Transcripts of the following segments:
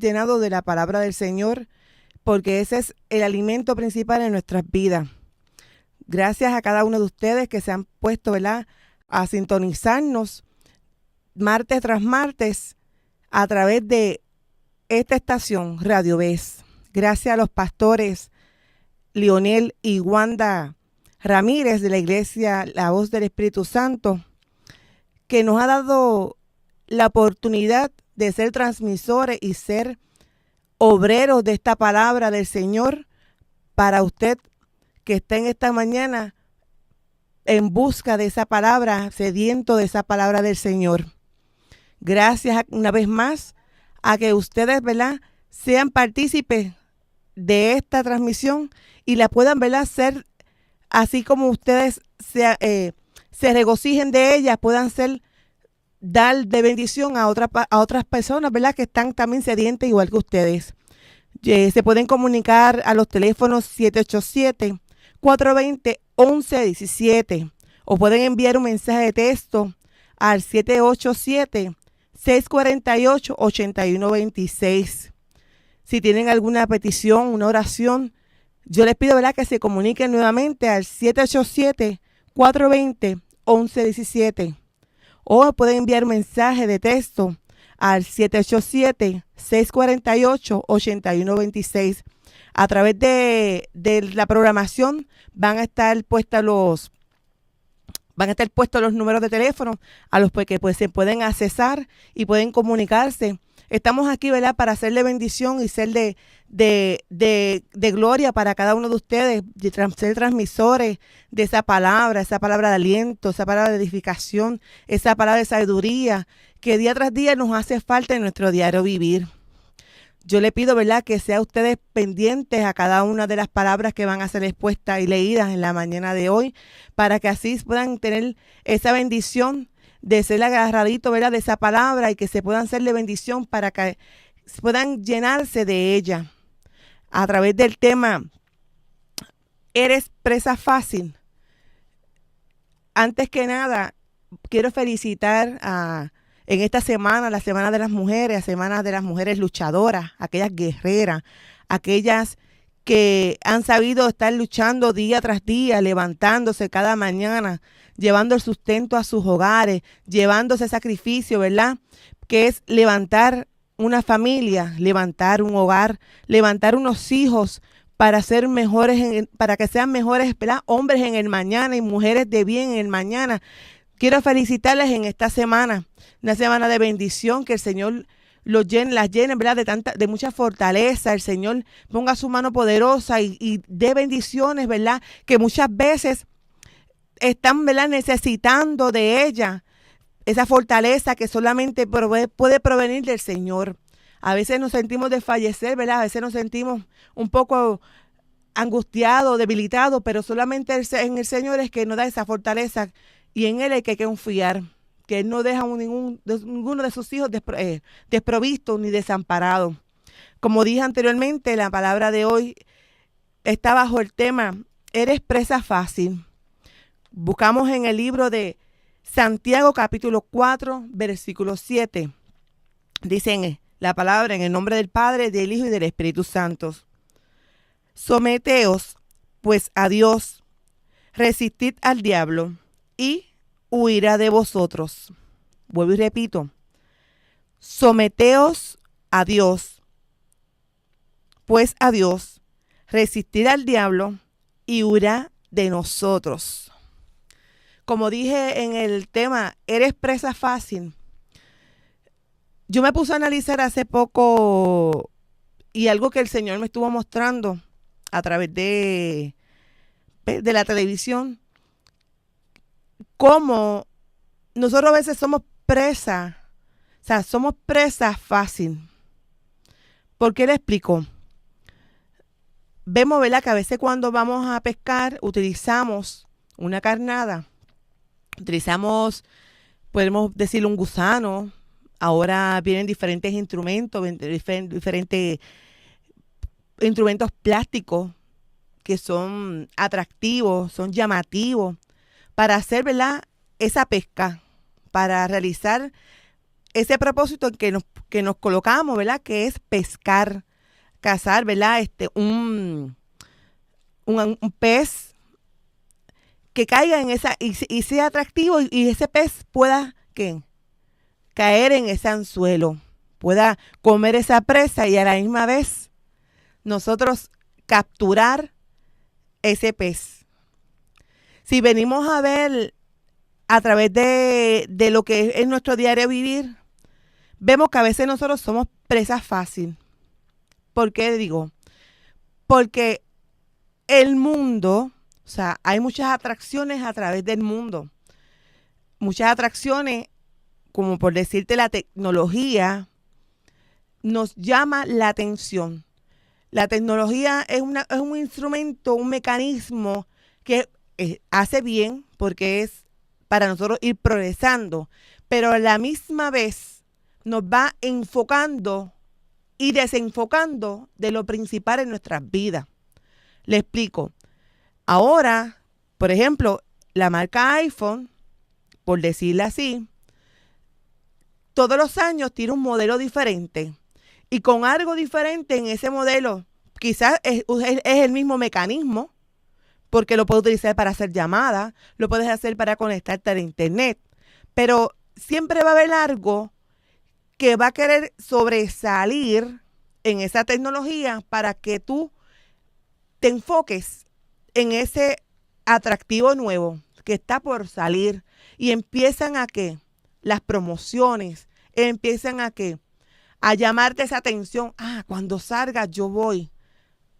llenado de la palabra del Señor, porque ese es el alimento principal en nuestras vidas. Gracias a cada uno de ustedes que se han puesto, ¿verdad?, a sintonizarnos martes tras martes a través de esta estación Radio Vez. Gracias a los pastores Lionel y Wanda Ramírez de la Iglesia La Voz del Espíritu Santo, que nos ha dado la oportunidad de ser transmisores y ser obreros de esta palabra del Señor para usted que está en esta mañana en busca de esa palabra, sediento de esa palabra del Señor. Gracias una vez más a que ustedes, ¿verdad?, sean partícipes de esta transmisión y la puedan, ¿verdad?, ser así como ustedes se regocijen de ella, puedan ser dar de bendición a otras personas, ¿verdad?, que están también sedientas igual que ustedes. Se pueden comunicar a los teléfonos 787-420-1117 o pueden enviar un mensaje de texto al 787-648-8126. Si tienen alguna petición, una oración, yo les pido, ¿verdad?, que se comuniquen nuevamente al 787-420-1117 o pueden enviar un mensaje de texto al 787-648-8126. A través de la programación van a estar puestos los números de teléfono a los que pues, se pueden accesar y pueden comunicarse. Estamos aquí, ¿verdad?, para hacerle bendición y ser de gloria para cada uno de ustedes, ser transmisores de esa palabra de aliento, esa palabra de edificación, esa palabra de sabiduría que día tras día nos hace falta en nuestro diario vivir. Yo le pido, ¿verdad?, que sean ustedes pendientes a cada una de las palabras que van a ser expuestas y leídas en la mañana de hoy, para que así puedan tener esa bendición de ser agarradito, ¿verdad?, de esa palabra y que se puedan hacerle bendición para que puedan llenarse de ella. A través del tema, ¿eres presa fácil? Antes que nada, quiero felicitar en esta semana, la Semana de las Mujeres, la Semana de las Mujeres luchadoras, aquellas guerreras, aquellas que han sabido estar luchando día tras día, levantándose cada mañana, llevando el sustento a sus hogares, llevándose sacrificio, ¿verdad?, que es levantar una familia, levantar un hogar, levantar unos hijos para ser mejores, para que sean mejores, ¿verdad?, hombres en el mañana y mujeres de bien en el mañana. Quiero felicitarles en esta semana, una semana de bendición, que el Señor las llene, ¿verdad?, de mucha fortaleza. El Señor ponga su mano poderosa y dé bendiciones, ¿verdad?, que muchas veces están, ¿verdad?, necesitando de ella, esa fortaleza que solamente puede provenir del Señor. A veces nos sentimos desfallecer, ¿verdad?, a veces nos sentimos un poco angustiados, debilitados, pero solamente en el Señor es que nos da esa fortaleza y en Él hay que confiar, que Él no deja ninguno de sus hijos desprovistos ni desamparados. Como dije anteriormente, la palabra de hoy está bajo el tema, ¿eres presa fácil? Buscamos en el libro de Santiago capítulo 4, versículo 7. Dicen la palabra en el nombre del Padre, del Hijo y del Espíritu Santo. Someteos, pues, a Dios, resistid al diablo y huirá de vosotros. Vuelvo y repito. Someteos a Dios, pues a Dios, resistid al diablo y huirá de nosotros. Como dije en el tema, ¿eres presa fácil? Yo me puse a analizar hace poco y algo que el Señor me estuvo mostrando a través de la televisión, cómo nosotros a veces somos presas, o sea, somos presas fácil. ¿Por qué le explico? Vemos, ¿verdad?, que a veces cuando vamos a pescar utilizamos una carnada, utilizamos, podemos decir, un gusano. Ahora vienen diferentes instrumentos, diferentes instrumentos plásticos que son atractivos, son llamativos para hacer, ¿verdad?, esa pesca, para realizar ese propósito en que nos colocamos, ¿verdad? Que es pescar, cazar, ¿verdad? Un pez que caiga en esa y sea atractivo y ese pez pueda ¿qué? Caer en ese anzuelo, pueda comer esa presa y a la misma vez nosotros capturar ese pez. Si venimos a ver a través de lo que es nuestro diario vivir, vemos que a veces nosotros somos presas fácil. ¿Por qué digo? Porque el mundo, o sea, hay muchas atracciones a través del mundo. Muchas atracciones, como por decirte la tecnología, nos llama la atención. La tecnología es un instrumento, un mecanismo que hace bien porque es para nosotros ir progresando, pero a la misma vez nos va enfocando y desenfocando de lo principal en nuestras vidas. Le explico. Ahora, por ejemplo, la marca iPhone, por decirlo así, todos los años tiene un modelo diferente y con algo diferente en ese modelo. Quizás es el mismo mecanismo, porque lo puedes utilizar para hacer llamadas, lo puedes hacer para conectarte a internet, pero siempre va a haber algo que va a querer sobresalir en esa tecnología para que tú te enfoques en ese atractivo nuevo que está por salir y empiezan a que las promociones, empiezan a que a llamarte esa atención. Cuando salga yo voy.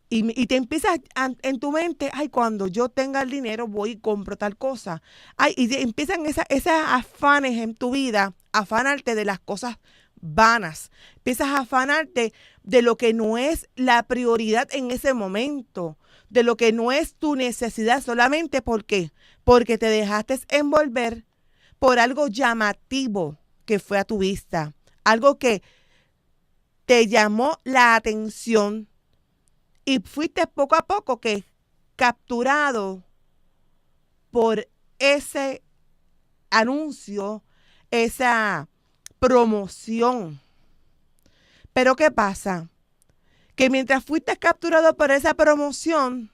Y te empiezas en tu mente, cuando yo tenga el dinero voy y compro tal cosa. Y empiezan esas afanes en tu vida, afanarte de las cosas vanas. Empiezas a afanarte de lo que no es la prioridad en ese momento, de lo que no es tu necesidad solamente porque te dejaste envolver por algo llamativo que fue a tu vista, algo que te llamó la atención. Y fuiste poco a poco que capturado por ese anuncio, esa promoción. Pero ¿qué pasa? Que mientras fuiste capturado por esa promoción,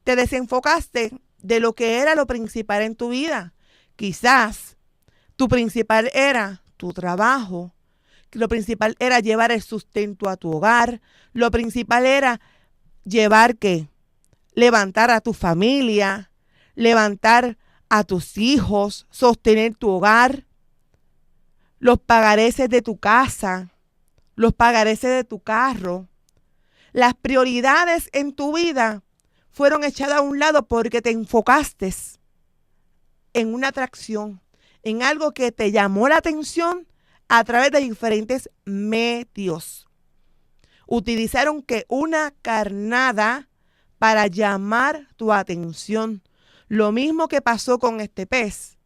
te desenfocaste de lo que era lo principal en tu vida. Quizás tu principal era tu trabajo. Lo principal era llevar el sustento a tu hogar. Lo principal era llevar ¿qué? Levantar a tu familia, levantar a tus hijos, sostener tu hogar, los pagareces de tu casa, los pagareces de tu carro. Las prioridades en tu vida fueron echadas a un lado porque te enfocaste en una atracción, en algo que te llamó la atención a través de diferentes medios. Utilizaron que una carnada para llamar tu atención. Lo mismo que pasó con este pez.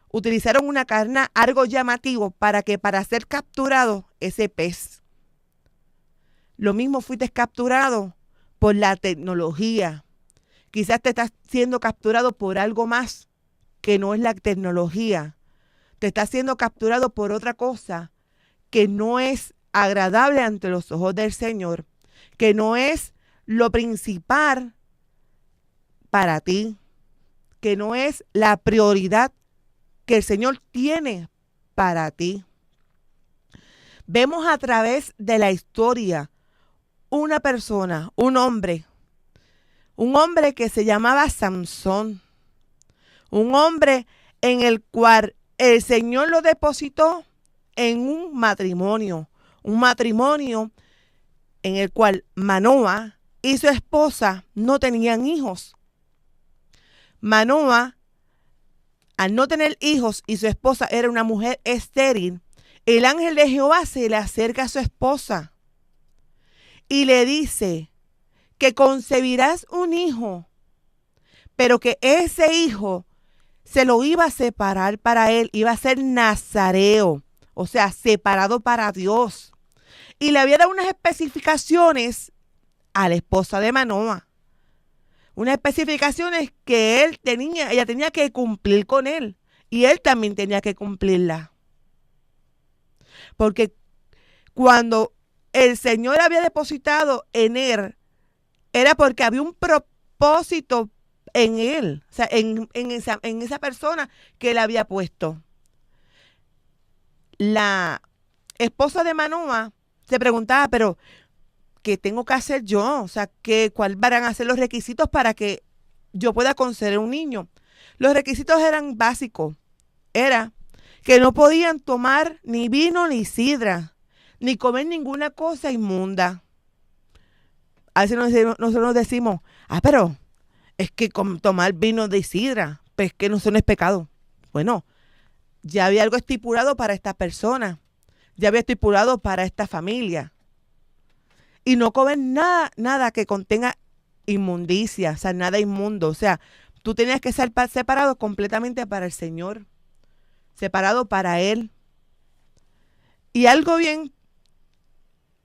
Utilizaron una carnada, algo llamativo, para ser capturado ese pez. Lo mismo fuiste capturado por la tecnología. Quizás te estás siendo capturado por algo más que no es la tecnología. Te está siendo capturado por otra cosa que no es agradable ante los ojos del Señor, que no es lo principal para ti, que no es la prioridad que el Señor tiene para ti. Vemos a través de la historia una persona, un hombre que se llamaba Sansón, un hombre en el cual el Señor lo depositó en un matrimonio en el cual Manoa y su esposa no tenían hijos. Manoa, al no tener hijos y su esposa era una mujer estéril, el ángel de Jehová se le acerca a su esposa y le dice que concebirás un hijo, pero que ese hijo se lo iba a separar para él, iba a ser nazareo, o sea, separado para Dios. Y le había dado unas especificaciones a la esposa de Manoa. Unas especificaciones que ella tenía que cumplir con él. Y él también tenía que cumplirlas. porque cuando el Señor había depositado en él, era porque había un propósito en él, o sea, en esa persona que él había puesto. La esposa de Manoah se preguntaba, pero ¿qué tengo que hacer yo? O sea, ¿cuáles van a ser los requisitos para que yo pueda conceder un niño? Los requisitos eran básicos. Era que no podían tomar ni vino ni sidra, ni comer ninguna cosa inmunda. A veces nosotros nos decimos, pero es que tomar vino de sidra, pues que no es pecado. Bueno, ya había algo estipulado para esta persona, ya había estipulado para esta familia. Y no comer nada que contenga inmundicia, o sea, nada inmundo. O sea, tú tenías que ser separado completamente para el Señor, separado para Él. Y algo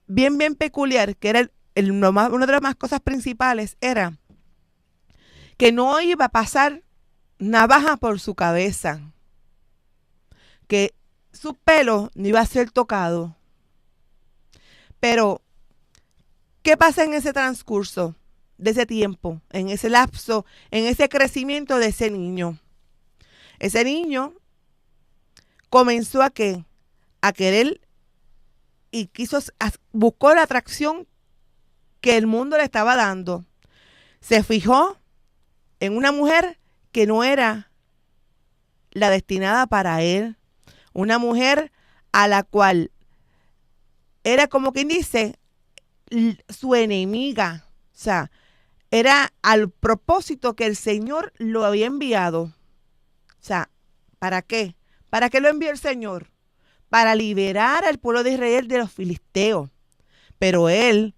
bien peculiar, que era una de las más cosas principales, era que no iba a pasar navaja por su cabeza, que su pelo no iba a ser tocado. Pero, ¿qué pasa en ese transcurso de ese tiempo, en ese lapso, en ese crecimiento de ese niño? Ese niño comenzó a querer y buscó la atracción que el mundo le estaba dando. Se fijó en una mujer que no era la destinada para él, una mujer a la cual era, como quien dice, su enemiga. O sea, era al propósito que el Señor lo había enviado. O sea, ¿para qué? ¿Para qué lo envió el Señor? Para liberar al pueblo de Israel de los filisteos. Pero él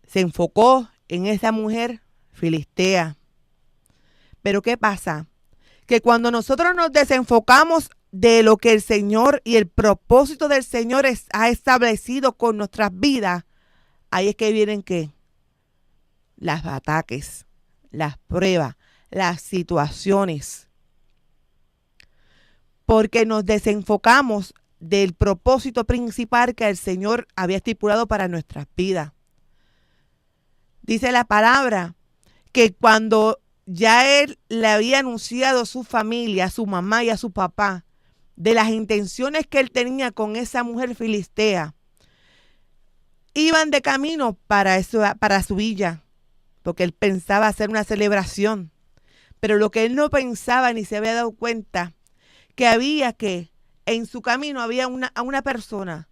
se enfocó en esa mujer filistea. Pero ¿qué pasa? Que cuando nosotros nos desenfocamos de lo que el Señor y el propósito del Señor ha establecido con nuestras vidas, ahí es que vienen los ataques, las pruebas, las situaciones. Porque nos desenfocamos del propósito principal que el Señor había estipulado para nuestras vidas. Dice la palabra que cuando ya él le había anunciado a su familia, a su mamá y a su papá, de las intenciones que él tenía con esa mujer filistea, iban de camino para su villa, porque él pensaba hacer una celebración. Pero lo que él no pensaba ni se había dado cuenta, que en su camino había una persona,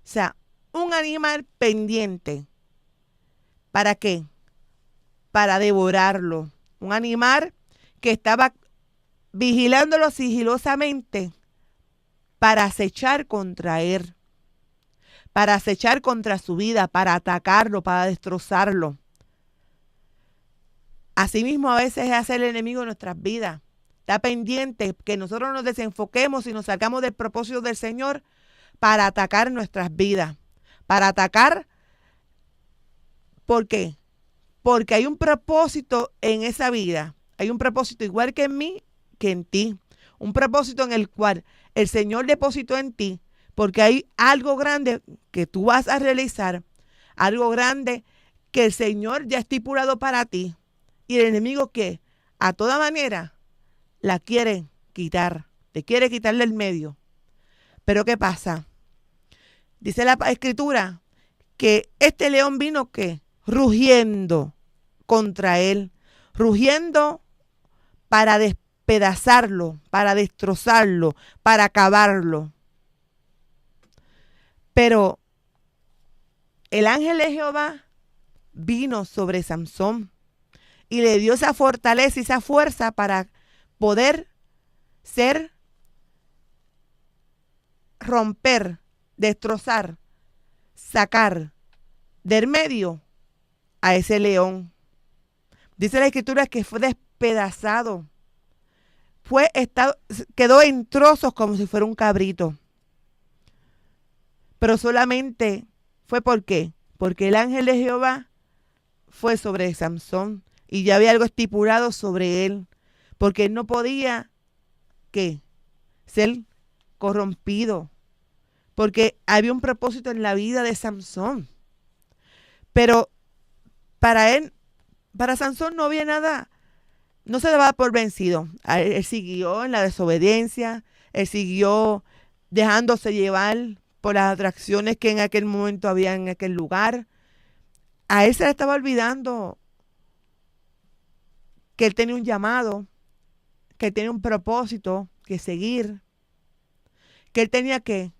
o sea, un animal pendiente. ¿Para qué? Para devorarlo. Un animal que estaba vigilándolo sigilosamente para acechar contra él, para acechar contra su vida, para atacarlo, para destrozarlo. Asimismo, a veces hace el enemigo en nuestras vidas. Está pendiente que nosotros nos desenfoquemos y nos salgamos del propósito del Señor para atacar nuestras vidas. Para atacar, ¿por qué? Porque hay un propósito en esa vida. Hay un propósito igual que en mí, que en ti. Un propósito en el cual el Señor depositó en ti, porque hay algo grande que tú vas a realizar, algo grande que el Señor ya ha estipulado para ti. Y el enemigo, que a toda manera la quiere quitar, te quiere quitar del medio. Pero ¿qué pasa? Dice la Escritura que este león vino, ¿qué? Rugiendo contra él, rugiendo para despedazarlo, para destrozarlo, para acabarlo. Pero el ángel de Jehová vino sobre Samsón y le dio esa fortaleza y esa fuerza para poder romper, destrozar, sacar del medio a ese león. Dice la Escritura que fue despedazado, quedó en trozos como si fuera un cabrito. Pero solamente fue ¿por qué? Porque el ángel de Jehová fue sobre Samsón y ya había algo estipulado sobre él, porque él no podía ser corrompido porque había un propósito en la vida de Samsón. Pero para él, para Sansón no había nada, no se daba por vencido. Él siguió en la desobediencia, él siguió dejándose llevar por las atracciones que en aquel momento había en aquel lugar. A él se le estaba olvidando que él tenía un llamado, que él tenía un propósito que seguir, que él tenía que,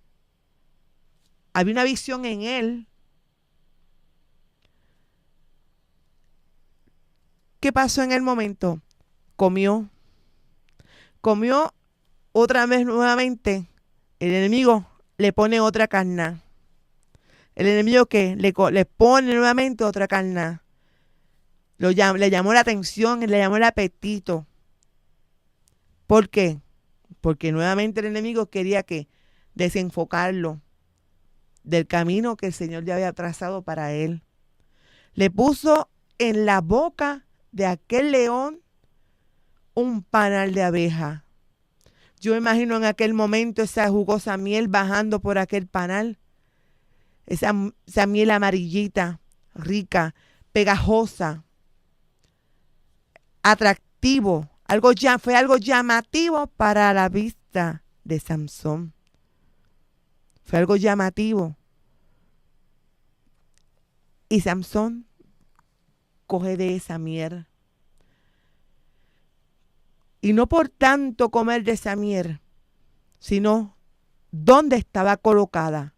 había una visión en él. ¿Qué pasó en el momento? Comió otra vez nuevamente. El enemigo le pone otra carne. El enemigo que le pone nuevamente otra carne. Le llamó la atención, le llamó el apetito. ¿Por qué? Porque nuevamente el enemigo quería que desenfocarlo del camino que el Señor ya había trazado para él. Le puso en la boca de aquel león un panal de abeja. Yo imagino en aquel momento esa jugosa miel bajando por aquel panal, esa miel amarillita, rica, pegajosa, atractivo, fue algo llamativo para la vista de Samsón. Fue algo llamativo. Y Samsón coge de esa miel. Y no por tanto comer de esa miel, sino dónde estaba colocada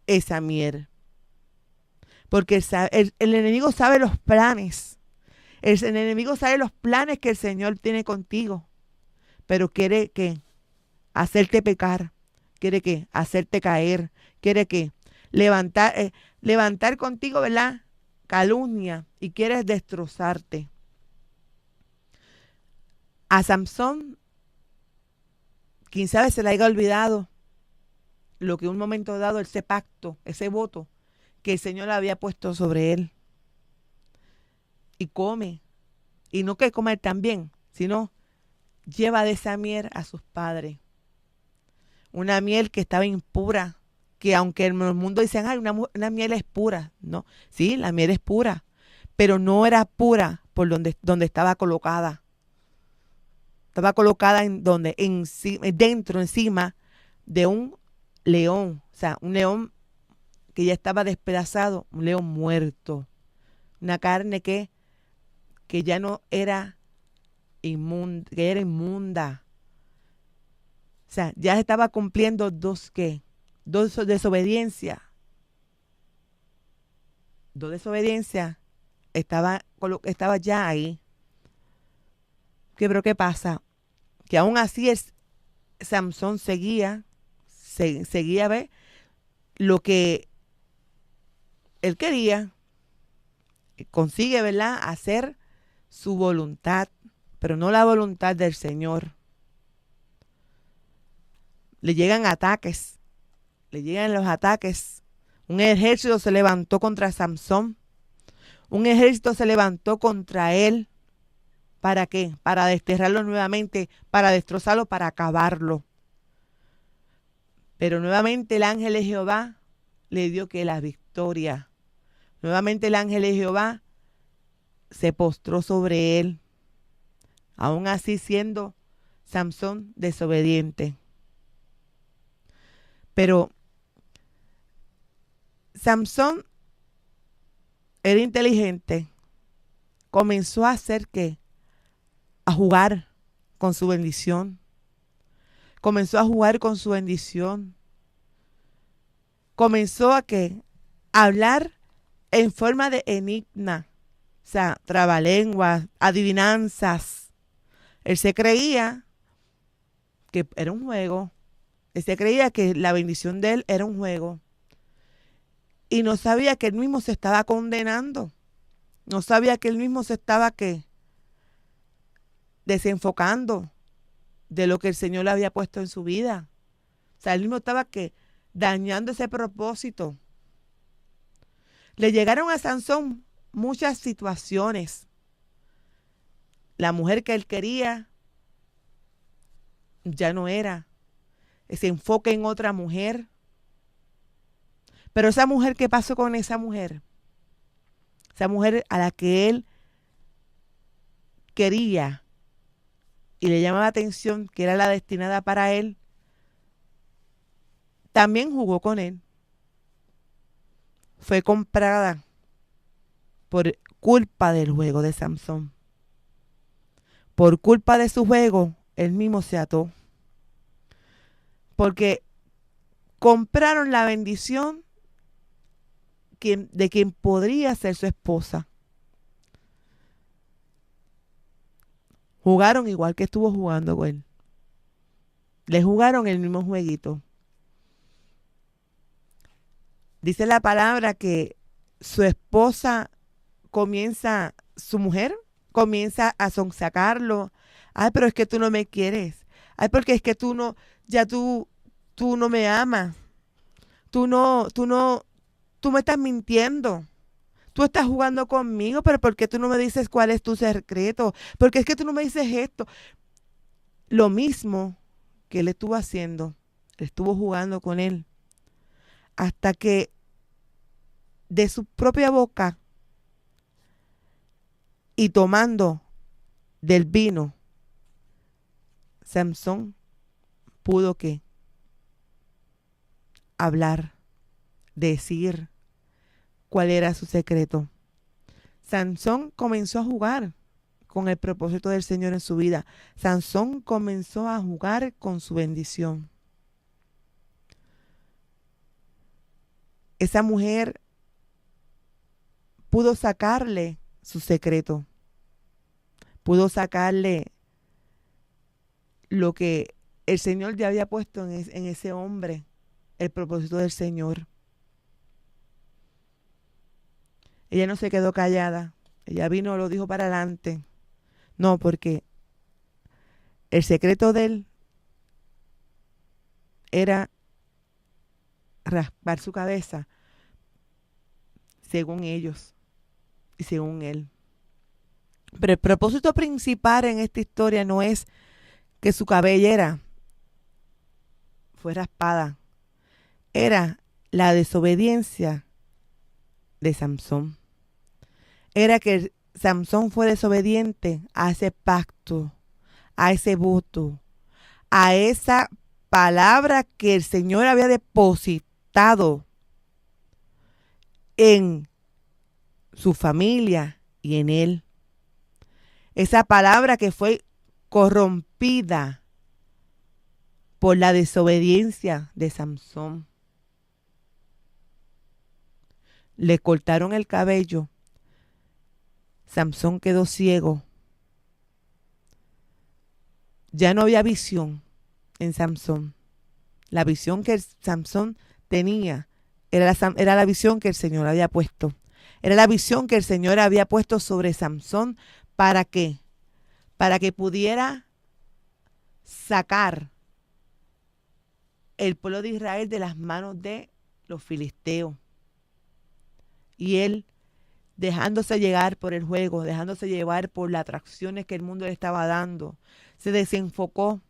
esa miel. Porque el enemigo sabe los planes. El enemigo sabe los planes que el Señor tiene contigo. Pero quiere que hacerte pecar. Quiere que hacerte caer. Quiere que levantar contigo, ¿verdad? Calumnia. Y quiere destrozarte. A Samsón, quién sabe, se le haya olvidado lo que en un momento dado, ese pacto, ese voto que el Señor había puesto sobre él. Y come. Y no que comer también, sino lleva de esa miel a sus padres. Una miel que estaba impura, que aunque en el mundo dicen, ay, una miel es pura. No, sí, la miel es pura, pero no era pura por donde estaba colocada. Estaba colocada encima de un león. O sea, un león que ya estaba despedazado, un león muerto. Una carne que ya no era inmunda, que era inmunda. O sea, ya estaba cumpliendo dos desobediencias. Dos desobediencias. Estaba ya ahí. Pero ¿qué pasa? Que aún así Samsón seguía a ver lo que él quería. Consigue, ¿verdad?, hacer su voluntad, pero no la voluntad del Señor. Le llegan los ataques. Un ejército se levantó contra Samsón. Un ejército se levantó contra él. ¿Para qué? Para desterrarlo nuevamente, para destrozarlo, para acabarlo. Pero nuevamente el ángel de Jehová le dio que la victoria. Nuevamente el ángel de Jehová se postró sobre él, aún así siendo Samsón desobediente. Pero Samsón era inteligente. Comenzó a hacer ¿qué? A jugar con su bendición. Comenzó a jugar con su bendición. Comenzó a hablar en forma de enigma. O sea, trabalenguas, adivinanzas. Él se creía que era un juego. Él se creía que la bendición de él era un juego. Y no sabía que él mismo se estaba condenando. No sabía que él mismo se estaba desenfocando de lo que el Señor le había puesto en su vida. O sea, él mismo estaba dañando ese propósito. Le llegaron a Sansón muchas situaciones. La mujer que él quería ya no era. Se enfoca en otra mujer. Pero esa mujer, ¿qué pasó con esa mujer? Esa mujer a la que él quería y le llamaba la atención, que era la destinada para él, también jugó con él. Fue comprada por culpa del juego de Samson. Por culpa de su juego, él mismo se ató. Porque compraron la bendición de quien podría ser su esposa. Jugaron igual que estuvo jugando con él. Le jugaron el mismo jueguito. Dice la palabra que su esposa su mujer comienza a sonsacarlo. Ay, pero es que tú no me quieres. Ay, porque es que tú no me amas. Tú me estás mintiendo. Tú estás jugando conmigo, pero ¿por qué tú no me dices cuál es tu secreto? Porque es que tú no me dices esto. Lo mismo que él estuvo haciendo, estuvo jugando con él, hasta que de su propia boca y tomando del vino, Samson pudo que hablar, decir cuál era su secreto. Sansón comenzó a jugar con el propósito del Señor en su vida. Sansón comenzó a jugar con su bendición. Esa mujer pudo sacarle su secreto. Pudo sacarle lo que el Señor ya había puesto en ese hombre, el propósito del Señor. Ella no se quedó callada. Ella vino, lo dijo para adelante. No, porque el secreto de él era raspar su cabeza, según ellos y según él. Pero el propósito principal en esta historia no es que su cabellera fue raspada. Era la desobediencia de Samson. Era que Samson fue desobediente a ese pacto, a ese voto, a esa palabra que el Señor había depositado en su familia y en él. Esa palabra que fue corrompida por la desobediencia de Samson. Le cortaron el cabello. Samson quedó ciego. Ya no había visión en Samson. La visión que Samson tenía era la visión que el Señor había puesto. Era la visión que el Señor había puesto sobre Samson. ¿Para qué? Para que pudiera sacar el pueblo de Israel de las manos de los filisteos. Y él, dejándose llegar por el juego, dejándose llevar por las atracciones que el mundo le estaba dando, se desenfocó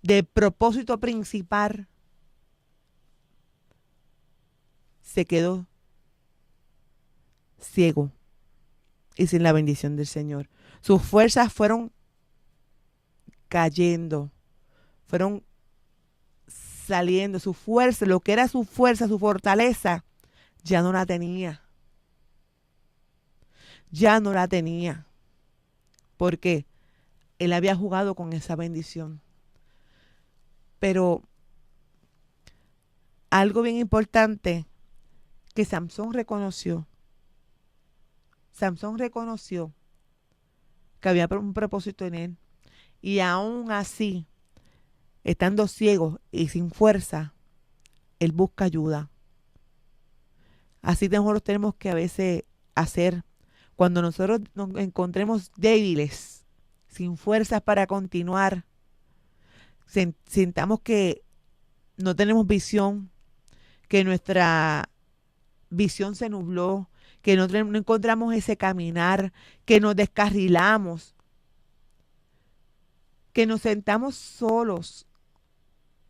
del propósito principal. Se quedó ciego y sin la bendición del Señor. Sus fuerzas fueron cayendo, fueron saliendo. Su fuerza, lo que era su fuerza, su fortaleza, ya no la tenía. Ya no la tenía. Porque él había jugado con esa bendición. Pero algo bien importante que Samson reconoció. Samson reconoció que había un propósito en él. Y aún así, estando ciego y sin fuerza, él busca ayuda. Así nosotros tenemos que a veces hacer cuando nosotros nos encontremos débiles, sin fuerzas para continuar, sintamos que no tenemos visión, que nuestra visión se nubló, que no encontramos ese caminar, que nos descarrilamos, que nos sentamos solos.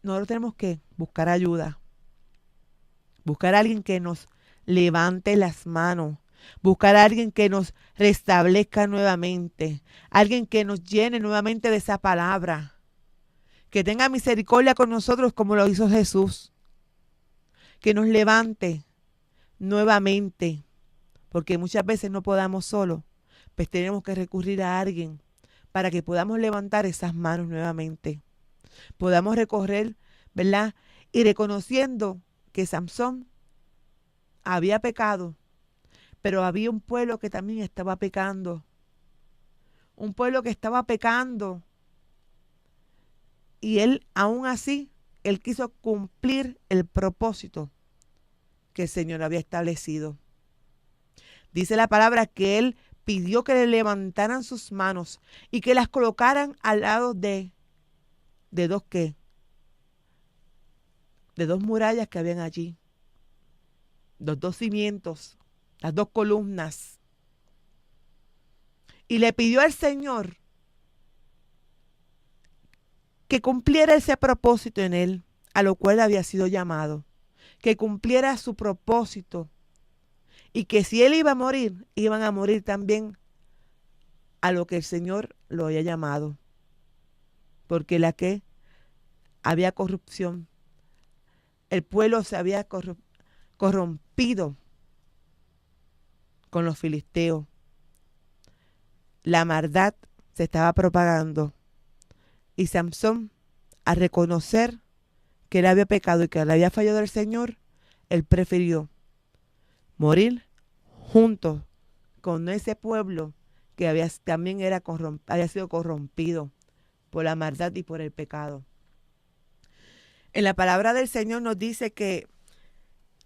Nosotros tenemos que buscar ayuda. buscar a alguien que nos levante las manos, buscar a alguien que nos restablezca nuevamente, alguien que nos llene nuevamente de esa palabra, que tenga misericordia con nosotros como lo hizo Jesús, que nos levante nuevamente, porque muchas veces no podamos solos, pues tenemos que recurrir a alguien para que podamos levantar esas manos nuevamente, podamos recorrer, ¿verdad? Y reconociendo que Samson había pecado, pero había un pueblo que también estaba pecando, un pueblo que estaba pecando, y él aún así, él quiso cumplir el propósito que el Señor había establecido. Dice la palabra que él pidió que le levantaran sus manos y que las colocaran al lado de dos ¿qué? De dos murallas que habían allí, los dos cimientos, las dos columnas. Y le pidió al Señor que cumpliera ese propósito en él, a lo cual había sido llamado, que cumpliera su propósito, y que si él iba a morir, iban a morir también a lo que el Señor lo había llamado, porque la que había corrupción, el pueblo se había corrompido con los filisteos, la maldad se estaba propagando, y Samson, al reconocer que él había pecado y que le había fallado al Señor, él prefirió morir junto con ese pueblo que también había sido corrompido por la maldad y por el pecado. En la palabra del Señor nos dice que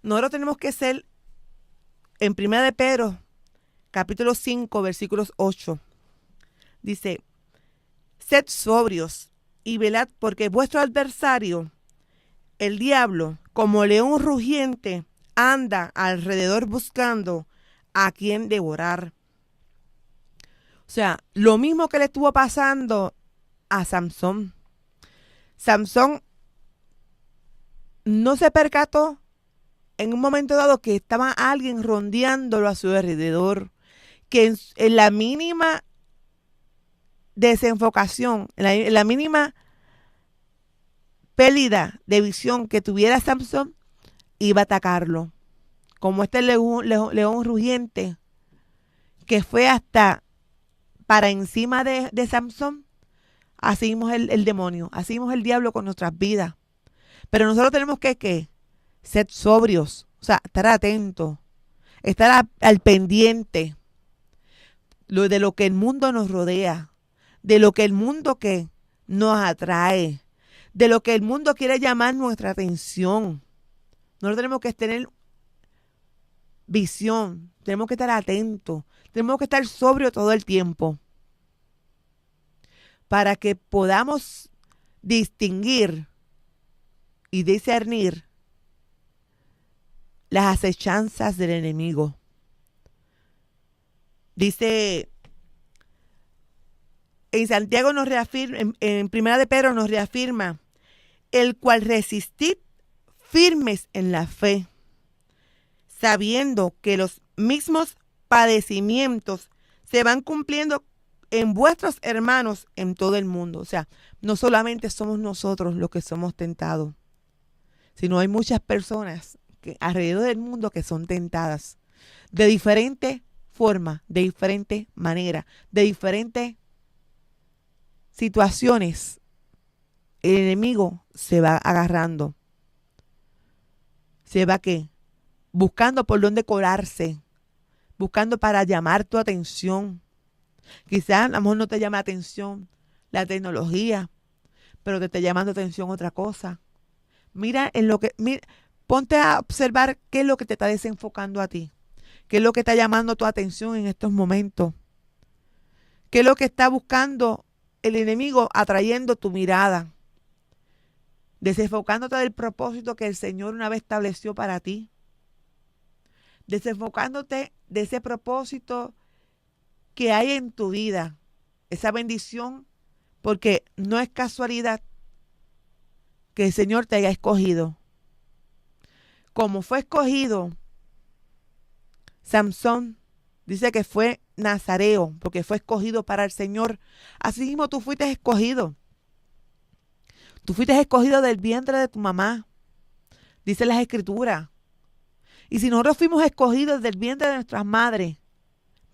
nosotros tenemos que ser, en 1 de Pedro, capítulo 5, versículos 8, dice: sed sobrios y velad, porque vuestro adversario, el diablo, como león rugiente, anda alrededor buscando a quien devorar. O sea, lo mismo que le estuvo pasando a Samson. Samson no se percató en un momento dado que estaba alguien rondeándolo a su alrededor, que en la mínima desenfocación, en la mínima pérdida de visión que tuviera Samson, iba a atacarlo. Como este león rugiente que fue hasta para encima de Samson, así mismo es el demonio, así mismo es el diablo con nuestras vidas. Pero nosotros tenemos que ser sobrios, o sea, estar atentos, estar al pendiente de lo que el mundo nos rodea, de lo que el mundo que nos atrae, de lo que el mundo quiere llamar nuestra atención. Nosotros tenemos que tener visión, tenemos que estar atentos, tenemos que estar sobrios todo el tiempo para que podamos distinguir y discernir las acechanzas del enemigo. Dice en Santiago nos reafirma, en 1 de Pedro nos reafirma: el cual resistid firmes en la fe, sabiendo que los mismos padecimientos se van cumpliendo en vuestros hermanos en todo el mundo. O sea, no solamente somos nosotros los que somos tentados, sino hay muchas personas que alrededor del mundo que son tentadas de diferente forma, de diferente manera, de diferentes situaciones. El enemigo se va agarrando, se va ¿qué? Buscando por dónde colarse, buscando para llamar tu atención. Quizás a lo mejor no te llama la atención la tecnología, pero te está llamando atención otra cosa. Mira, ponte a observar qué es lo que te está desenfocando a ti, qué es lo que está llamando tu atención en estos momentos, qué es lo que está buscando el enemigo, atrayendo tu mirada, desenfocándote del propósito que el Señor una vez estableció para ti, desenfocándote de ese propósito que hay en tu vida, esa bendición, porque no es casualidad que el Señor te haya escogido. Como fue escogido Samson, dice que fue nazareo, porque fue escogido para el Señor. Así mismo tú fuiste escogido. Tú fuiste escogido del vientre de tu mamá, dice las Escrituras. Y si nosotros fuimos escogidos del vientre de nuestras madres,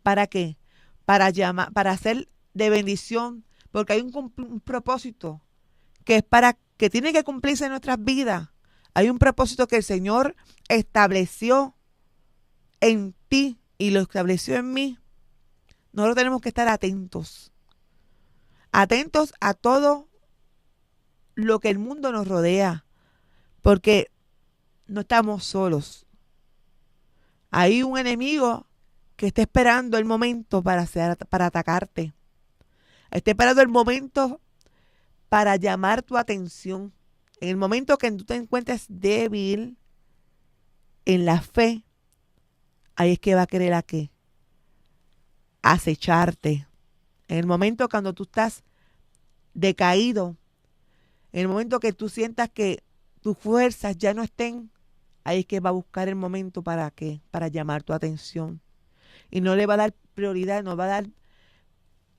¿para qué? Para ser de bendición, porque hay un propósito que es que tiene que cumplirse en nuestras vidas. Hay un propósito que el Señor estableció en ti y lo estableció en mí. Nosotros tenemos que estar atentos. Atentos a todo lo que el mundo nos rodea, porque no estamos solos. Hay un enemigo que está esperando el momento para atacarte. Está esperando el momento para llamar tu atención. En el momento que tú te encuentres débil en la fe, ahí es que va a querer a qué? Acecharte. En el momento cuando tú estás decaído, en el momento que tú sientas que tus fuerzas ya no estén, ahí es que va a buscar el momento para qué? Para llamar tu atención. Y no le va a dar prioridad, no va a dar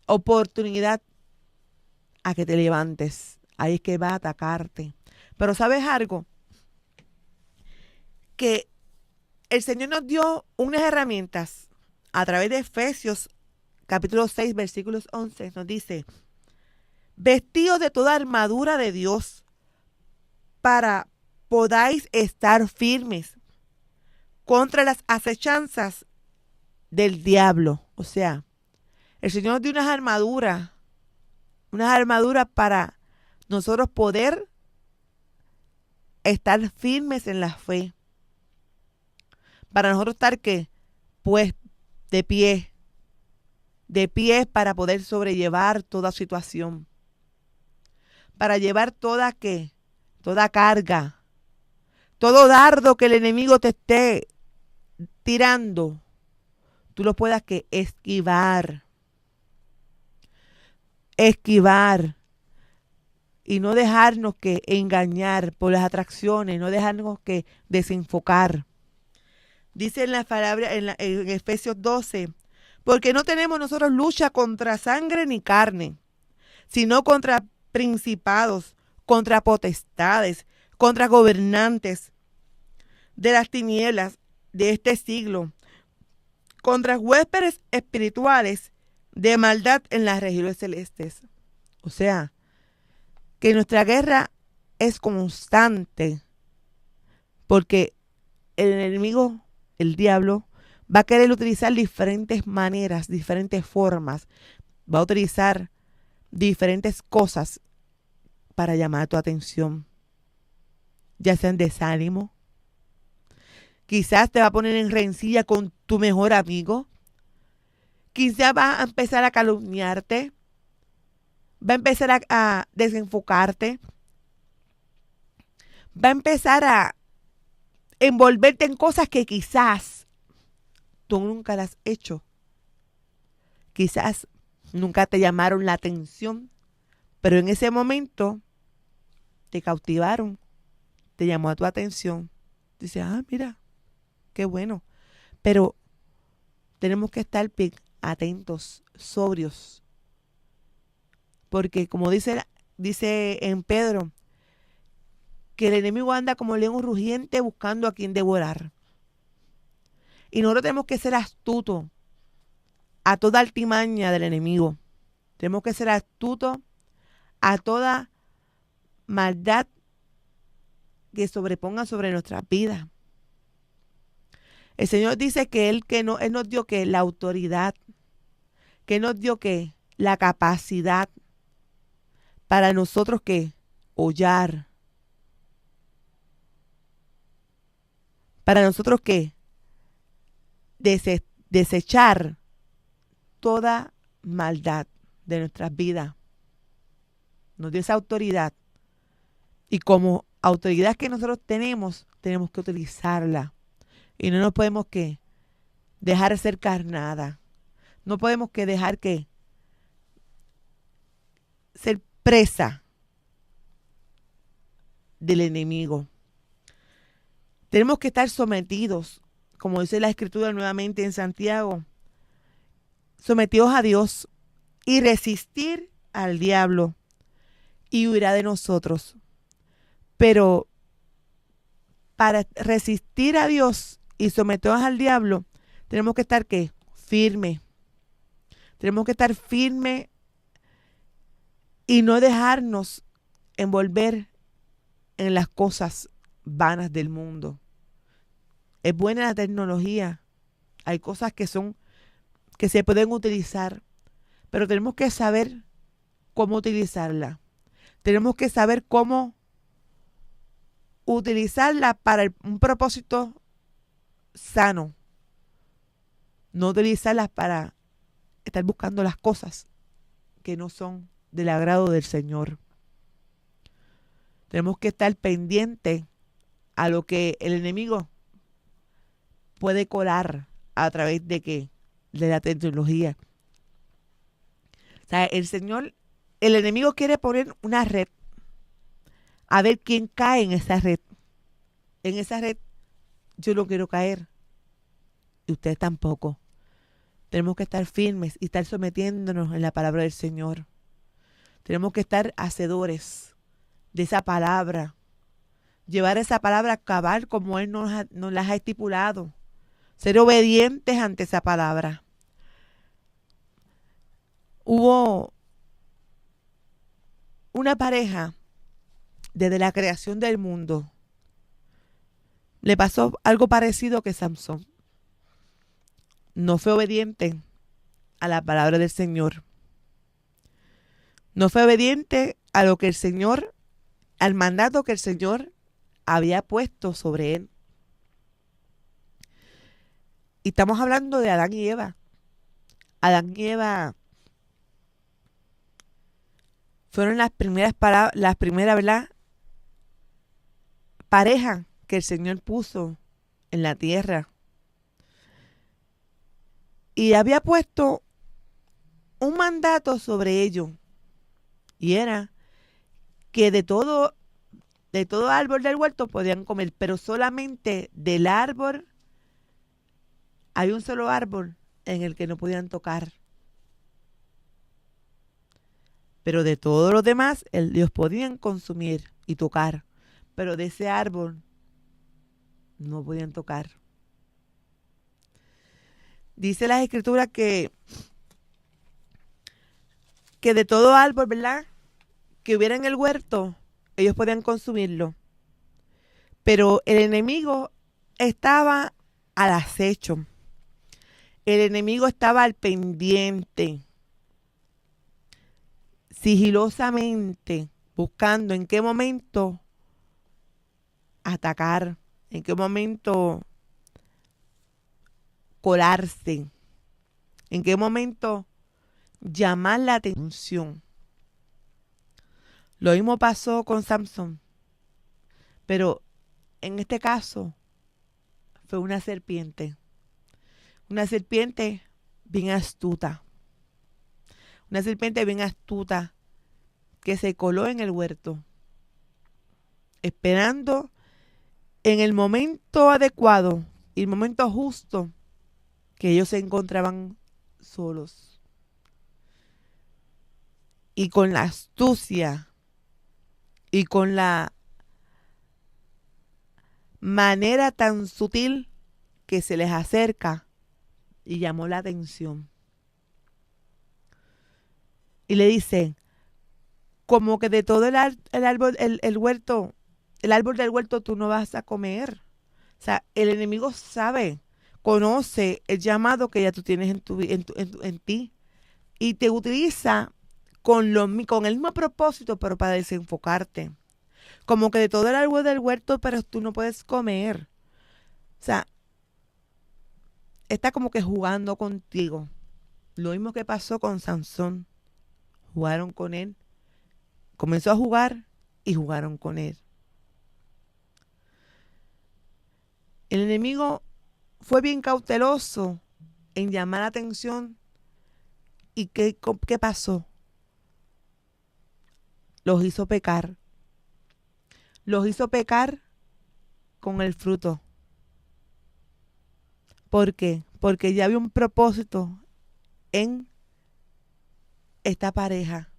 oportunidad a que te levantes. Ahí es que va a atacarte. Pero ¿sabes algo? Que el Señor nos dio unas herramientas a través de Efesios capítulo 6, versículos 11. Nos dice, vestidos de toda armadura de Dios para podáis estar firmes contra las acechanzas del diablo. O sea, el Señor nos dio unas armaduras para nosotros poder estar firmes en la fe. Para nosotros estar ¿qué? Pues de pie para poder sobrellevar toda situación. Para llevar toda ¿qué? Toda carga. Todo dardo que el enemigo te esté tirando, tú lo puedas que esquivar. Esquivar. Y no dejarnos que engañar por las atracciones, no dejarnos que desenfocar. Dice en la palabra, en Efesios 12, porque no tenemos nosotros lucha contra sangre ni carne, sino contra principados, contra potestades, contra gobernantes de las tinieblas de este siglo, contra huéspedes espirituales de maldad en las regiones celestes. O sea, que nuestra guerra es constante, porque el enemigo, el diablo, va a querer utilizar diferentes maneras, diferentes formas, va a utilizar diferentes cosas para llamar tu atención, ya sea en desánimo, quizás te va a poner en rencilla con tu mejor amigo, quizás va a empezar a calumniarte, va a empezar a desenfocarte, va a empezar a envolverte en cosas que quizás tú nunca las has hecho, quizás nunca te llamaron la atención, pero en ese momento te cautivaron, te llamó a tu atención. Dice, mira, qué bueno. Pero tenemos que estar atentos, sobrios. Porque como dice en Pedro, que el enemigo anda como león rugiente buscando a quien devorar. Y nosotros tenemos que ser astutos a toda altimaña del enemigo. Tenemos que ser astutos a toda maldad que sobreponga sobre nuestras vidas. El Señor dice que Él nos dio que la autoridad, que nos dio que la capacidad para nosotros que hollar, para nosotros que desechar toda maldad de nuestras vidas. Nos dio esa autoridad. Y como autoridad que nosotros tenemos que utilizarla. Y no nos podemos que dejar acercar nada. No podemos que dejar que ser presa del enemigo. Tenemos que estar sometidos, como dice la Escritura nuevamente en Santiago, sometidos a Dios y resistir al diablo y huirá de nosotros. Pero para resistir a Dios y someternos al diablo, tenemos que estar ¿qué? Firme. Tenemos que estar firme y no dejarnos envolver en las cosas vanas del mundo. Es buena la tecnología. Hay cosas que se pueden utilizar, pero tenemos que saber cómo utilizarla. Tenemos que saber cómo utilizarla para un propósito sano. No utilizarlas para estar buscando las cosas que no son del agrado del Señor. Tenemos que estar pendientes a lo que el enemigo puede colar a través de qué? De la tecnología. O sea, el enemigo quiere poner una red a ver quién cae en esa red. En esa red yo no quiero caer y usted tampoco. Tenemos que estar firmes y estar sometiéndonos en la palabra del Señor. Tenemos que estar hacedores de esa palabra. Llevar esa palabra a cabal como Él nos las ha estipulado. Ser obedientes ante esa palabra. Hubo una pareja desde la creación del mundo. Le pasó algo parecido que Samson. No fue obediente a la palabra del Señor. No fue obediente a lo que el Señor, al mandato que el Señor había puesto sobre él. Y estamos hablando de Adán y Eva. Adán y Eva fueron las primeras, ¿verdad? Parejas que el Señor puso en la tierra. Y había puesto un mandato sobre ellos. Y era que de todo árbol del huerto podían comer, pero solamente del árbol, hay un solo árbol en el que no podían tocar. Pero de todos los demás, ellos podían consumir y tocar. Pero de ese árbol no podían tocar. Dice las Escrituras que de todo árbol, ¿verdad?, que hubiera en el huerto, ellos podían consumirlo. Pero el enemigo estaba al acecho. El enemigo estaba al pendiente, sigilosamente, buscando en qué momento atacar, en qué momento colarse, en qué momento llamar la atención. Lo mismo pasó con Samson, pero en este caso fue una serpiente bien astuta, una serpiente bien astuta que se coló en el huerto, esperando en el momento adecuado y el momento justo que ellos se encontraban solos. Y con la astucia y con la manera tan sutil que se les acerca y llamó la atención. Y le dice, como que de todo el árbol, el huerto, el árbol del huerto tú no vas a comer. O sea, el enemigo sabe, conoce el llamado que ya tú tienes en ti y te utiliza con el mismo propósito, pero para desenfocarte. Como que de todo el árbol del huerto, pero tú no puedes comer. O sea, está como que jugando contigo. Lo mismo que pasó con Sansón. Jugaron con él. Comenzó a jugar y jugaron con él. El enemigo fue bien cauteloso en llamar la atención. ¿Y qué pasó? Los hizo pecar. Los hizo pecar con el fruto. ¿Por qué? Porque ya había un propósito en esta pareja.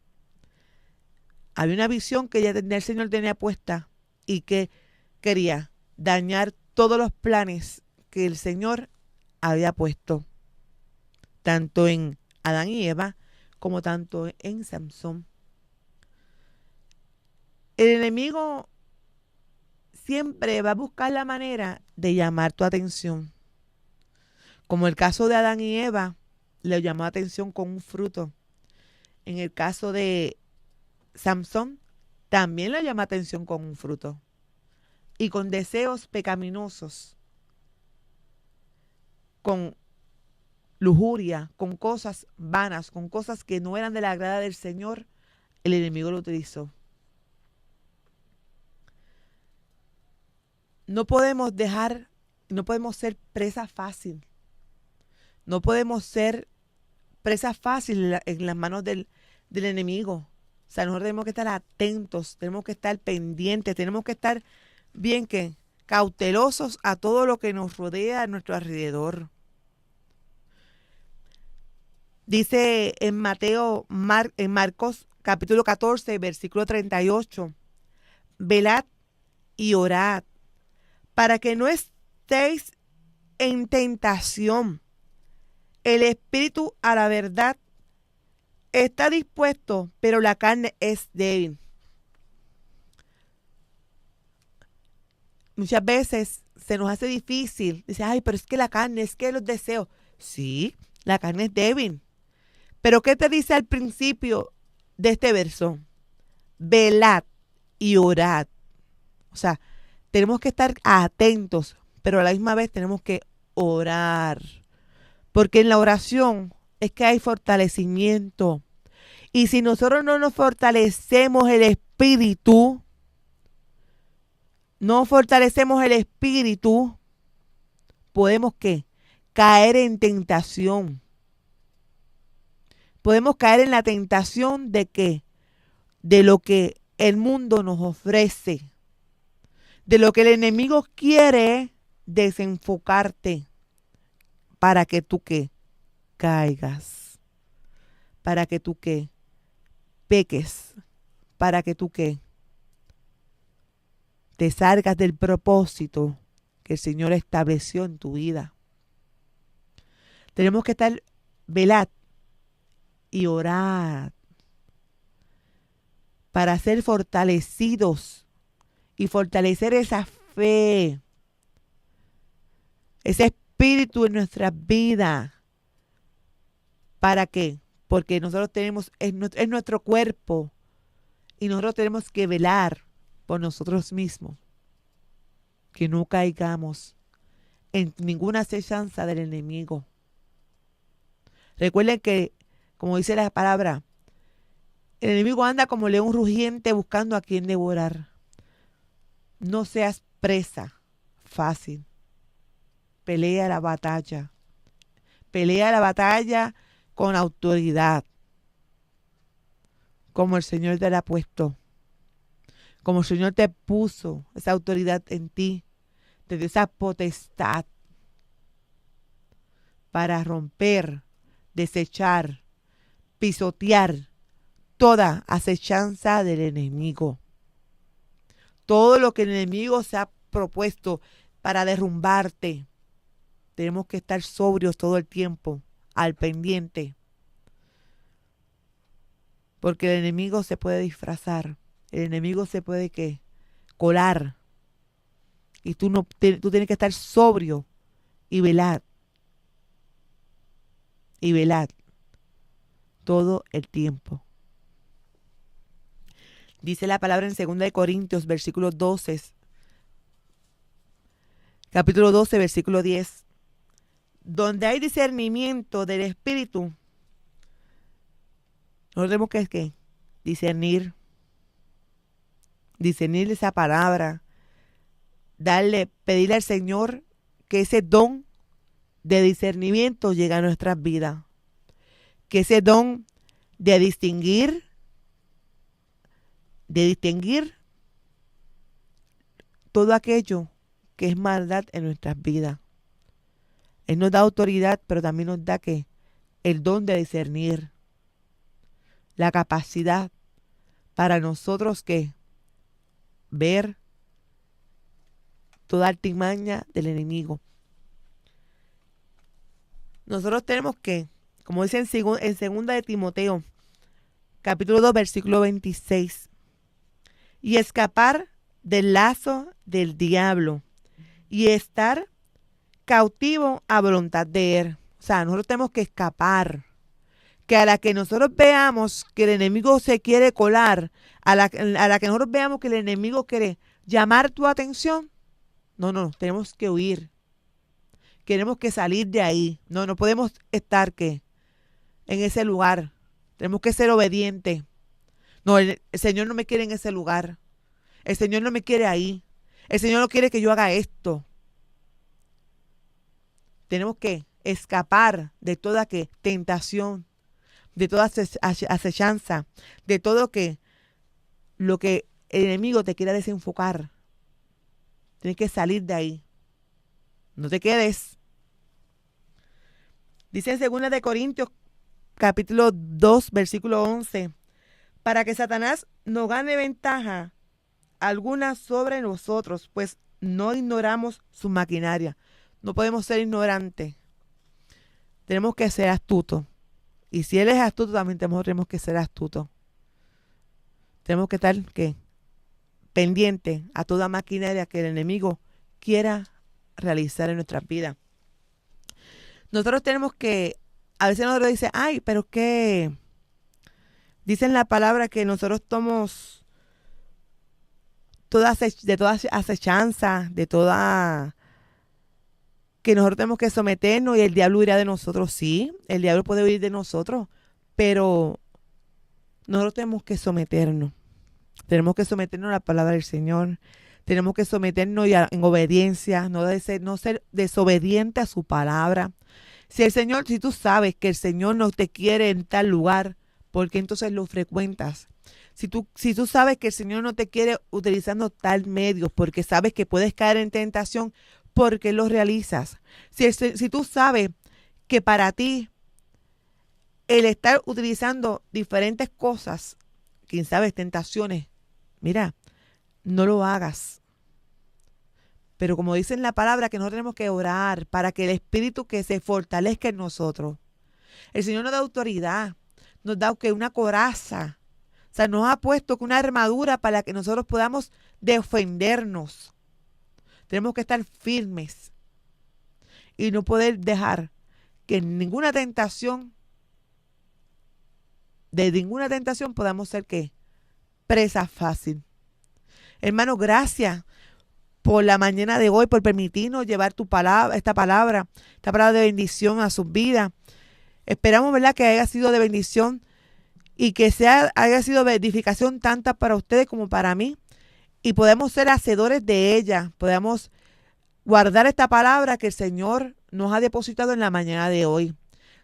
Había una visión que ya el Señor tenía puesta y que quería dañar todos los planes que el Señor había puesto, tanto en Adán y Eva como tanto en Samson. El enemigo siempre va a buscar la manera de llamar tu atención. Como el caso de Adán y Eva, le llamó la atención con un fruto. En el caso de Samson, también le llama atención con un fruto. Y con deseos pecaminosos, con lujuria, con cosas vanas, con cosas que no eran de la agrada del Señor, el enemigo lo utilizó. No podemos ser presa fácil. No podemos ser presa fácil en las manos del enemigo. O sea, nosotros tenemos que estar atentos, tenemos que estar pendientes, tenemos que estar bien que cautelosos a todo lo que nos rodea a nuestro alrededor. Dice en en Marcos capítulo 14, versículo 38, velad y orad para que no estéis en tentación. El espíritu a la verdad está dispuesto, pero la carne es débil. Muchas veces se nos hace difícil. Dice, ay, pero es que la carne, es que los deseos. Sí, la carne es débil. Pero ¿qué te dice al principio de este verso? Velad y orad. O sea, tenemos que estar atentos, pero a la misma vez tenemos que orar. Porque en la oración es que hay fortalecimiento. Y si nosotros no nos fortalecemos el espíritu, podemos ¿qué? Caer en tentación. Podemos caer en la tentación de ¿qué? De lo que el mundo nos ofrece. De lo que el enemigo quiere desenfocarte para que tú ¿qué? Caigas. Para que tú ¿qué? Peques. Para que tú ¿qué? Te salgas del propósito que el Señor estableció en tu vida. Tenemos que estar velad y orad para ser fortalecidos y fortalecer esa fe, ese espíritu en nuestras vidas. ¿Para qué? Porque nosotros tenemos, es nuestro cuerpo y nosotros tenemos que velar por nosotros mismos, que no caigamos en ninguna acechanza del enemigo. Recuerden que, como dice la palabra, el enemigo anda como león rugiente buscando a quien devorar. No seas presa fácil. Pelea la batalla. Pelea la batalla con autoridad, como el Señor te la ha puesto. Como el Señor te puso esa autoridad en ti, te dio esa potestad para romper, desechar, pisotear toda acechanza del enemigo. Todo lo que el enemigo se ha propuesto para derrumbarte. Tenemos que estar sobrios todo el tiempo, al pendiente. Porque el enemigo se puede disfrazar. El enemigo se puede ¿qué? Colar. Y tú tienes que estar sobrio y velar. Y velar todo el tiempo. Dice la palabra en 2 Corintios, versículo 12, capítulo 12, versículo 10. Donde hay discernimiento del espíritu, nosotros tenemos que ¿qué? Discernir esa palabra, pedirle al Señor que ese don de discernimiento llegue a nuestras vidas, que ese don de distinguir todo aquello que es maldad en nuestras vidas. Él nos da autoridad, pero también nos da que el don de discernir, la capacidad para nosotros que ver toda artimaña del enemigo. Nosotros tenemos que, como dice en segunda de Timoteo, capítulo 2, versículo 26, y escapar del lazo del diablo y estar cautivo a voluntad de él. O sea, nosotros tenemos que escapar. Que a la que nosotros veamos que el enemigo se quiere colar, a la que nosotros veamos que el enemigo quiere llamar tu atención, no, tenemos que huir. Tenemos que salir de ahí. No podemos estar en ese lugar. Tenemos que ser obedientes. No, el Señor no me quiere en ese lugar. El Señor no me quiere ahí. El Señor no quiere que yo haga esto. Tenemos que escapar de toda tentación, de toda acechanza, de todo lo que el enemigo te quiera desenfocar. Tienes que salir de ahí. No te quedes. Dice en 2 de Corintios, capítulo 2, versículo 11, para que Satanás no gane ventaja alguna sobre nosotros, pues no ignoramos su maquinaria. No podemos ser ignorantes. Tenemos que ser astutos. Y si él es astuto, también tenemos que ser astutos. Tenemos que estar pendientes a toda maquinaria que el enemigo quiera realizar en nuestras vidas. Nosotros tenemos que, a veces nosotros dicen, ay, pero qué, dicen la palabra que nosotros somos de toda acechanza, de toda, que nosotros tenemos que someternos y el diablo huirá de nosotros. Sí, el diablo puede huir de nosotros, pero nosotros tenemos que someternos. Tenemos que someternos a la palabra del Señor. Tenemos que someternos en obediencia, no ser desobediente a su palabra. Si tú sabes que el Señor no te quiere en tal lugar, ¿por qué entonces lo frecuentas? Si tú sabes que el Señor no te quiere utilizando tal medio, porque sabes que puedes caer en tentación, ¿por qué lo realizas? Si tú sabes que para ti el estar utilizando diferentes cosas, quién sabe, tentaciones, mira, no lo hagas. Pero como dice en la palabra, que nosotros tenemos que orar para que el Espíritu que se fortalezca en nosotros. El Señor nos da autoridad, nos da una coraza. O sea, nos ha puesto una armadura para que nosotros podamos defendernos. Tenemos que estar firmes y no poder dejar que ninguna tentación, de ninguna tentación podamos ser presa fácil. Hermano, gracias por la mañana de hoy, por permitirnos llevar esta palabra de bendición a sus vidas. Esperamos, ¿verdad?, que haya sido de bendición y que haya sido de edificación tanta para ustedes como para mí. Y podemos ser hacedores de ella, podemos guardar esta palabra que el Señor nos ha depositado en la mañana de hoy.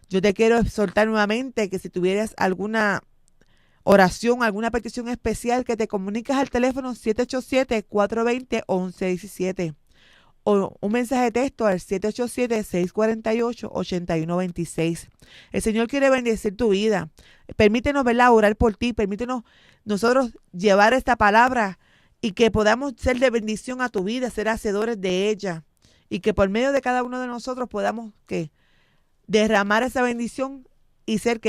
Yo te quiero exhortar nuevamente que si tuvieras alguna oración, alguna petición especial, que te comuniques al teléfono 787-420-1117 o un mensaje de texto al 787-648-8126. El Señor quiere bendecir tu vida. Permítenos, ¿verdad?, orar por ti. Permítenos nosotros llevar esta palabra y que podamos ser de bendición a tu vida, ser hacedores de ella, y que por medio de cada uno de nosotros podamos derramar esa bendición y ser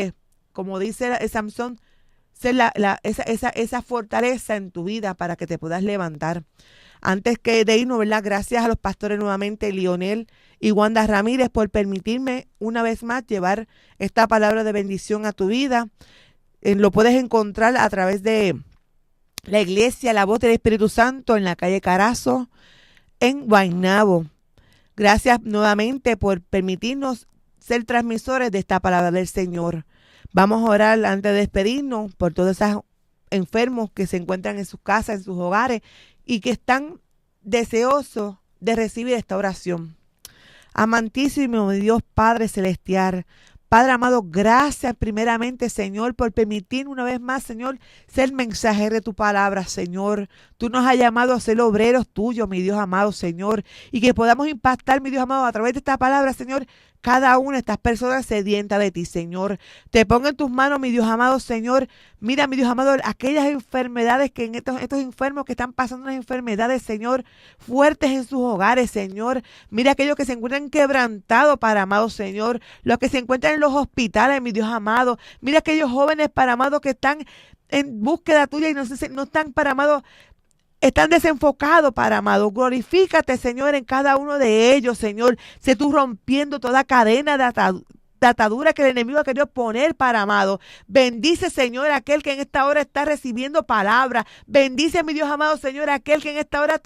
como dice Samson, ser esa fortaleza en tu vida para que te puedas levantar. Antes de irnos, ¿verdad?, gracias a los pastores nuevamente, Lionel y Wanda Ramírez, por permitirme una vez más llevar esta palabra de bendición a tu vida. Lo puedes encontrar a través de la iglesia La Voz del Espíritu Santo en la calle Carazo, en Guaynabo. Gracias nuevamente por permitirnos ser transmisores de esta palabra del Señor. Vamos a orar antes de despedirnos por todos esos enfermos que se encuentran en sus casas, en sus hogares, y que están deseosos de recibir esta oración. Amantísimo Dios Padre Celestial, Padre amado, gracias primeramente, Señor, por permitir una vez más, Señor, ser mensajero de tu palabra, Señor. Tú nos has llamado a ser obreros tuyos, mi Dios amado, Señor, y que podamos impactar, mi Dios amado, a través de esta palabra, Señor, cada una de estas personas sedientas de ti, Señor. Te pongo en tus manos, mi Dios amado, Señor. Mira, mi Dios amado, aquellas enfermedades que en estos enfermos que están pasando unas enfermedades, Señor, fuertes en sus hogares, Señor. Mira aquellos que se encuentran quebrantados, para amado, Señor. Los que se encuentran en los hospitales, mi Dios amado. Mira aquellos jóvenes, para amado, que están en búsqueda tuya y no están, para amado, están desenfocados, para amado. Glorifícate, Señor, en cada uno de ellos, Señor. Sé tú rompiendo toda cadena de atadura que el enemigo ha querido poner, para amado. Bendice, Señor, aquel que en esta hora está recibiendo palabra. Bendice, mi Dios amado, Señor, aquel que en esta hora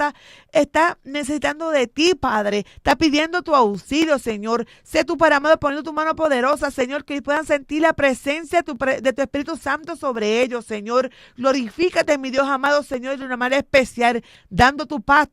está necesitando de ti, Padre. Está pidiendo tu auxilio, Señor. Sé tú, para amado, poniendo tu mano poderosa, Señor, que puedan sentir la presencia de tu Espíritu Santo sobre ellos, Señor. Glorifícate, mi Dios amado, Señor, de una manera especial, dando tu paz,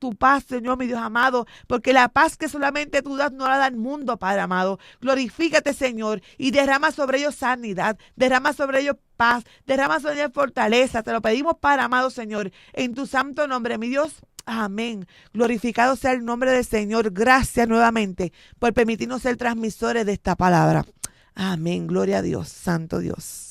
Señor, mi Dios amado, porque la paz que solamente tú das no la da el mundo, Padre amado. Glorifícate, Señor, y derrama sobre ellos sanidad, derrama sobre ellos paz, derrama sobre ellos fortaleza. Te lo pedimos, Padre amado, Señor, en tu santo nombre, mi Dios. Amén. Glorificado sea el nombre del Señor. Gracias nuevamente por permitirnos ser transmisores de esta palabra. Amén. Gloria a Dios, Santo Dios.